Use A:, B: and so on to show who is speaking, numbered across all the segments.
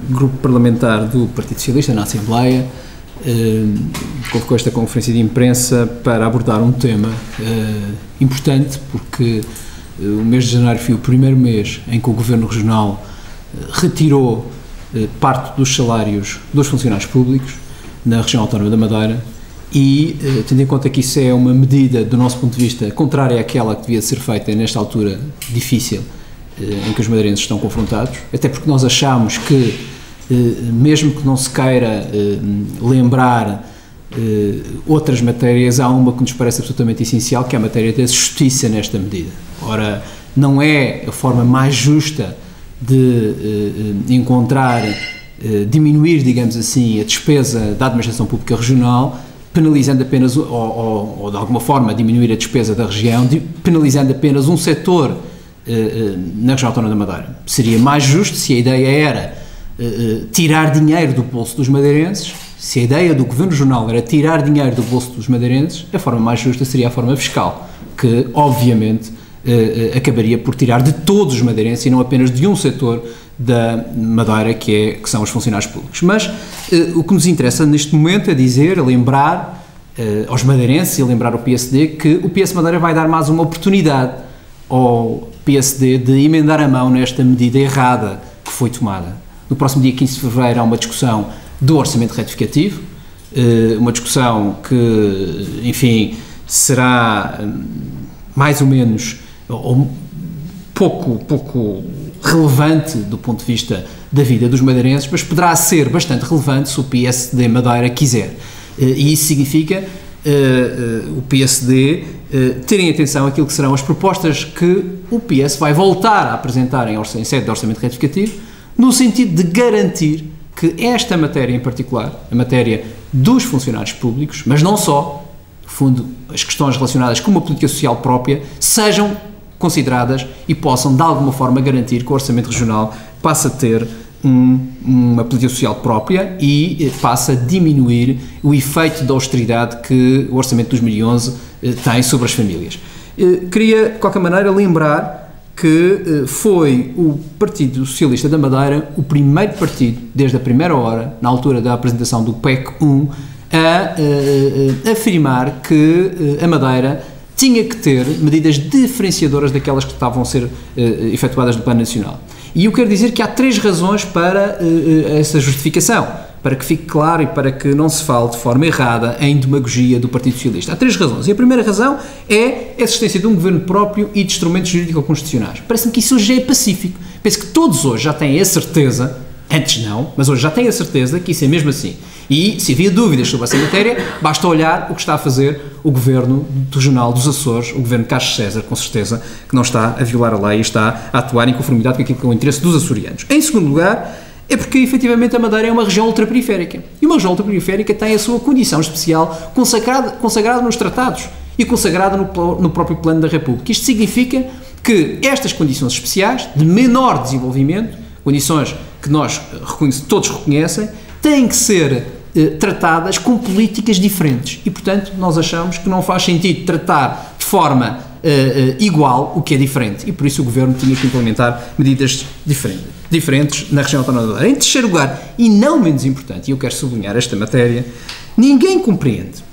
A: O grupo parlamentar do Partido Socialista na Assembleia convocou esta conferência de imprensa para abordar um tema importante, porque o mês de janeiro foi o primeiro mês em que o Governo Regional retirou parte dos salários dos funcionários públicos na região autónoma da Madeira e, tendo em conta que isso é uma medida, do nosso ponto de vista, contrária àquela que devia ser feita nesta altura difícil em que os madeirenses estão confrontados, até porque nós achamos que, mesmo que não se queira lembrar outras matérias, há uma que nos parece absolutamente essencial, que é a matéria da justiça nesta medida. Ora, não é a forma mais justa de encontrar, diminuir, digamos assim, a despesa da administração pública regional, penalizando apenas, ou de alguma forma diminuir a despesa da região, penalizando apenas um setor na região autónoma da Madeira. Seria mais justo se a ideia era tirar dinheiro do bolso dos madeirenses. Se a ideia do Governo Regional era tirar dinheiro do bolso dos madeirenses, a forma mais justa seria a forma fiscal, que obviamente acabaria por tirar de todos os madeirenses e não apenas de um setor da Madeira, que são os funcionários públicos. Mas o que nos interessa neste momento é dizer, lembrar aos madeirenses e lembrar ao PSD que o PS Madeira vai dar mais uma oportunidade ao PSD de emendar a mão nesta medida errada que foi tomada. No próximo dia 15 de fevereiro há uma discussão do orçamento retificativo, uma discussão que, enfim, será mais ou menos ou pouco relevante do ponto de vista da vida dos madeirenses, mas poderá ser bastante relevante se o PSD Madeira quiser. E isso significa o PSD ter em atenção aquilo que serão as propostas que o PS vai voltar a apresentar em sede de orçamento retificativo, no sentido de garantir que esta matéria em particular, a matéria dos funcionários públicos, mas não só, no fundo, as questões relacionadas com uma política social própria, sejam consideradas e possam, de alguma forma, garantir que o Orçamento Regional passe a ter uma política social própria e passe a diminuir o efeito da austeridade que o Orçamento de 2011 tem sobre as famílias. Queria, de qualquer maneira, lembrar que foi o Partido Socialista da Madeira o primeiro partido, desde a primeira hora, na altura da apresentação do PEC 1, a afirmar que a Madeira tinha que ter medidas diferenciadoras daquelas que estavam a ser efetuadas no Plano Nacional. E eu quero dizer que há três razões para essa justificação, para que fique claro e para que não se fale de forma errada em demagogia do Partido Socialista. Há três razões. E a primeira razão é a existência de um governo próprio e de instrumentos jurídico-constitucionais. Parece-me que isso hoje já é pacífico. Penso que todos hoje já têm a certeza, antes não, mas hoje já têm a certeza que isso é mesmo assim. E, se havia dúvidas sobre essa matéria, basta olhar o que está a fazer o Governo Regional dos Açores, o Governo de Carlos César, com certeza, que não está a violar a lei e está a atuar em conformidade com aquilo que é o interesse dos açorianos. Em segundo lugar, é porque, efetivamente, a Madeira é uma região ultraperiférica. E uma região ultraperiférica tem a sua condição especial consagrada nos tratados e consagrada no próprio Plano da República. Isto significa que estas condições especiais, de menor desenvolvimento, condições que todos reconhecem, têm que ser tratadas com políticas diferentes. E, portanto, nós achamos que não faz sentido tratar de forma igual o que é diferente. E, por isso, o Governo tinha que implementar medidas diferentes na região autónoma da Madeira. Em terceiro lugar, e não menos importante, e eu quero sublinhar esta matéria, ninguém compreende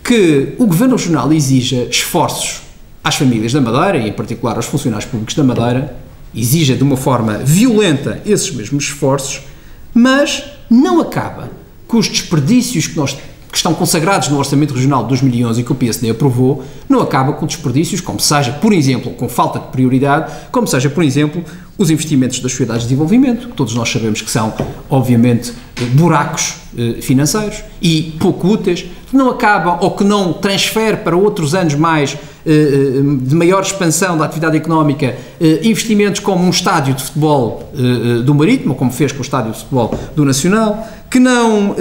A: que o Governo Regional exija esforços às famílias da Madeira, e em particular aos funcionários públicos da Madeira, exija de uma forma violenta esses mesmos esforços, mas não acaba com os desperdícios que estão consagrados no Orçamento Regional de 2011 e que o PSD aprovou, não acaba com desperdícios, como seja, por exemplo, com falta de prioridade, como seja, por exemplo, os investimentos das sociedades de desenvolvimento, que todos nós sabemos que são, obviamente, buracos financeiros e pouco úteis, que não acabam ou que não transfere para outros anos mais de maior expansão da atividade económica investimentos como um estádio de futebol do Marítimo, como fez com o estádio de futebol do Nacional, que não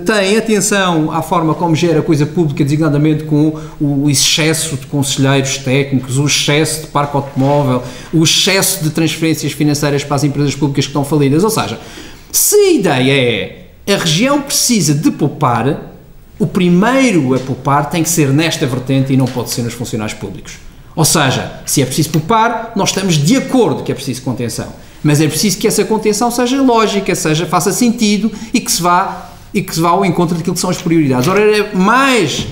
A: tem atenção à forma como gera coisa pública, designadamente com o excesso de conselheiros técnicos, o excesso de parque automóvel, o excesso de transferências financeiras para as empresas públicas que estão falidas. Ou seja, se a ideia é a região precisa de poupar, o primeiro a poupar tem que ser nesta vertente e não pode ser nos funcionários públicos. Ou seja, se é preciso poupar, nós estamos de acordo que é preciso contenção. Mas é preciso que essa contenção seja lógica, faça sentido e que se vá ao encontro daquilo que são as prioridades. Ora, era mais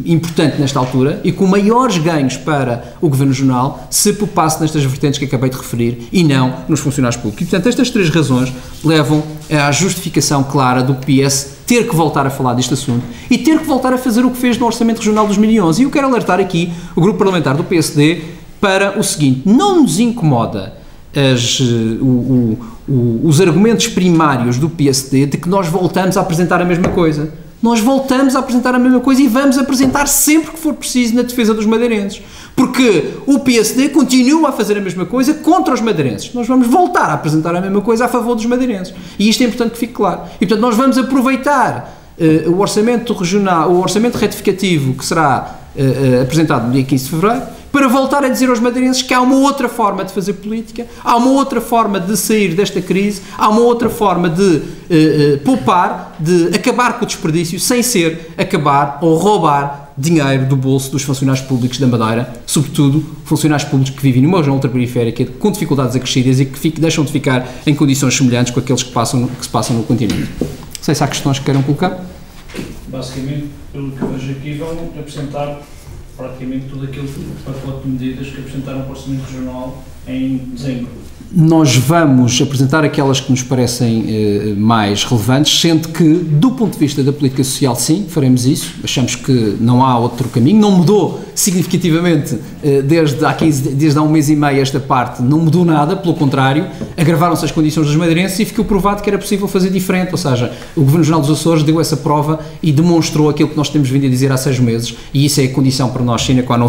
A: importante nesta altura e com maiores ganhos para o Governo Regional se poupasse nestas vertentes que acabei de referir e não nos funcionários públicos. E, portanto, estas 3 razões levam à justificação clara do PS ter que voltar a falar deste assunto e ter que voltar a fazer o que fez no Orçamento Regional de 2011. E eu quero alertar aqui o Grupo Parlamentar do PSD para o seguinte: não nos incomoda os argumentos primários do PSD de que nós voltamos a apresentar a mesma coisa. Nós voltamos a apresentar a mesma coisa e vamos apresentar sempre que for preciso na defesa dos madeirenses. Porque o PSD continua a fazer a mesma coisa contra os madeirenses. Nós vamos voltar a apresentar a mesma coisa a favor dos madeirenses. E isto é importante que fique claro. E, portanto, nós vamos aproveitar o orçamento regional, o orçamento retificativo que será apresentado no dia 15 de fevereiro, para voltar a dizer aos madeirenses que há uma outra forma de fazer política, há uma outra forma de sair desta crise, há uma outra forma de poupar, de acabar com o desperdício, sem ser acabar ou roubar dinheiro do bolso dos funcionários públicos da Madeira, sobretudo funcionários públicos que vivem numa região ultraperiférica com dificuldades acrescidas e que deixam de ficar em condições semelhantes com aqueles que se passam no continente. Não sei se há questões que queiram colocar.
B: Basicamente, pelo que eu vejo aqui, vão apresentar praticamente todo aquele pacote de medidas que apresentaram para o Orçamento Regional em dezembro.
A: Nós vamos apresentar aquelas que nos parecem mais relevantes, sendo que, do ponto de vista da política social, sim, faremos isso. Achamos que não há outro caminho. Não mudou significativamente desde há um mês e meio esta parte, não mudou nada, pelo contrário, agravaram-se as condições dos madeirenses e ficou provado que era possível fazer diferente. Ou seja, o Governo Regional dos Açores deu essa prova e demonstrou aquilo que nós temos vindo a dizer há 6 meses, e isso é a condição para nós, sine qua non,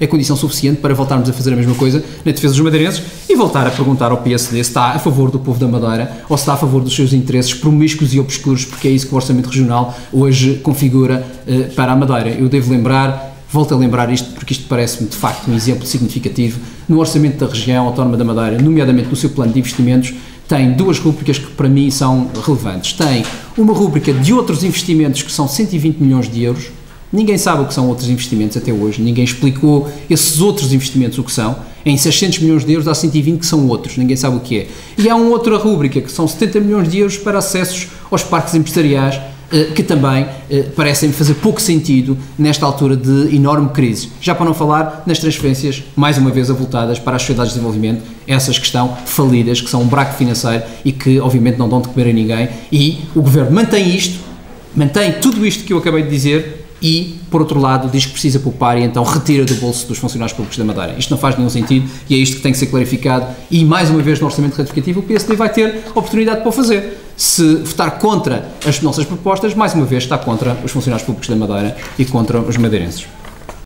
A: é a condição suficiente para voltarmos a fazer a mesma coisa na defesa dos madeirenses e voltar a perguntar ao PSD se está a favor do povo da Madeira ou se está a favor dos seus interesses promíscuos e obscuros, porque é isso que o Orçamento Regional hoje configura para a Madeira. Eu devo volto a lembrar isto, porque isto parece-me de facto um exemplo significativo. No Orçamento da Região Autónoma da Madeira, nomeadamente no seu plano de investimentos, tem 2 rúbricas que para mim são relevantes. Tem uma rúbrica de outros investimentos que são 120 milhões de euros. Ninguém sabe o que são outros investimentos até hoje, ninguém explicou esses outros investimentos o que são. Em 600 milhões de euros há 120 que são outros, ninguém sabe o que é. E há uma outra rúbrica que são 70 milhões de euros para acessos aos parques empresariais, que também parecem fazer pouco sentido nesta altura de enorme crise. Já para não falar nas transferências, mais uma vez avultadas para as sociedades de desenvolvimento, essas que estão falidas, que são um buraco financeiro e que obviamente não dão de comer a ninguém. E o Governo mantém tudo isto que eu acabei de dizer, e, por outro lado, diz que precisa poupar e então retira do bolso dos funcionários públicos da Madeira. Isto não faz nenhum sentido e é isto que tem que ser clarificado e, mais uma vez, no Orçamento Retificativo, o PSD vai ter oportunidade para o fazer. Se votar contra as nossas propostas, mais uma vez está contra os funcionários públicos da Madeira e contra os madeirenses.